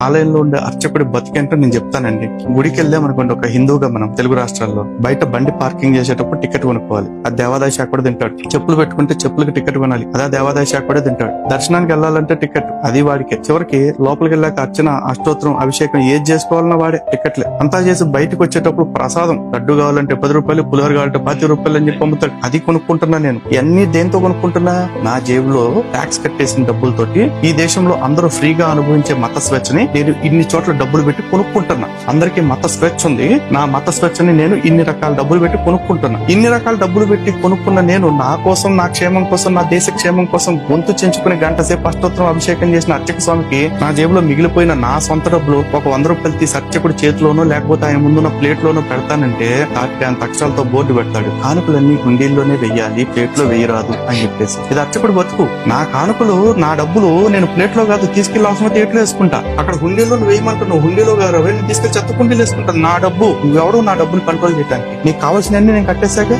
ఆలయంలో ఉండే అర్చకుడి బతికేంటో నేను చెప్తానండి. గుడికి వెళ్ళాం అనుకోండి, ఒక హిందువుగా మనం తెలుగు రాష్ట్రాల్లో బయట బండి పార్కింగ్ చేసేటప్పుడు టికెట్ కొనుక్కోవాలి. అది దేవాదాయ శాఖ కూడా తింటాడు. చెప్పులు పెట్టుకుంటే చెప్పులకి టికెట్ కొనాలి, అదే దేవాదాయ శాఖ కూడా తింటాడు. దర్శనానికి వెళ్ళాలంటే టికెట్, అది వాడికే. చివరికి లోపలికి వెళ్ళాక అర్చన, అష్టోత్తరం, అభిషేకం ఏది చేసుకోవాలన్నా వాడే టికెట్లే. అంతా చేసి బయటకు వచ్చేటప్పుడు ప్రసాదం లడ్డు కావాలంటే 10 రూపాయలు, పులిహోర కావాలంటే 10 రూపాయలు అని చెప్పి అమ్ముతాడు. అది కొనుక్కుంటున్నా నేను. ఇవన్నీ దేంతో కొనుక్కుంటున్నా? నా జేబులో ట్యాక్స్ కట్టేసిన డబ్బులతోటి ఈ దేశంలో అందరూ ఫ్రీగా అనుభవించే మత స్వేచ్ఛని నేను ఇన్ని చోట్ల డబ్బులు పెట్టి కొనుక్కుంటున్నా. అందరికీ మత స్వేచ్ఛ ఉంది, నా మత స్వేచ్ఛని నేను ఇన్ని రకాల డబ్బులు పెట్టి కొనుక్కుంటున్నా. ఇన్ని రకాల డబ్బులు పెట్టి కొనుక్కున్న నేను నా కోసం, నా క్షేమం కోసం, నా దేశ క్షేమం కోసం గొంతు చెంచుకుని గంట సేపు అష్టోత్తరం అభిషేకం చేసిన అర్చక స్వామికి నా జేబులో మిగిలిపోయిన నా సొంత డబ్బులు ఒక 100 రూపాయలు తీసి అర్చకుడి చేతిలోనో లేకపోతే ఆయన ముందున్న ప్లేట్ లోనో పెడతానంటే అంత అక్షరాలతో బోర్డు పెడతాడు, కానుకలన్నీ గుండీల్లోనే వెయ్యాలి, ప్లేట్ లో వేయరాదు అని చెప్పేసి. ఇది అర్చకుడు బతుకు. నా కానుకలు, నా డబ్బులు నేను ప్లేట్ లో కాదు తీసుకెళ్లి అవసరం ప్లేట్లో వేసుకుంటా. అక్కడ హుండీలో వేయమంటున్నావు, హుండీలో గారు తీసుకెళ్లి చెత్త కుండీలు వేసుకుంటాను. నా డబ్బు, నువ్వెవడో నా డబ్బుని కంట్రోల్ చేయడానికి. నీకు కావాల్సినవన్నీ నేను కట్టేశాక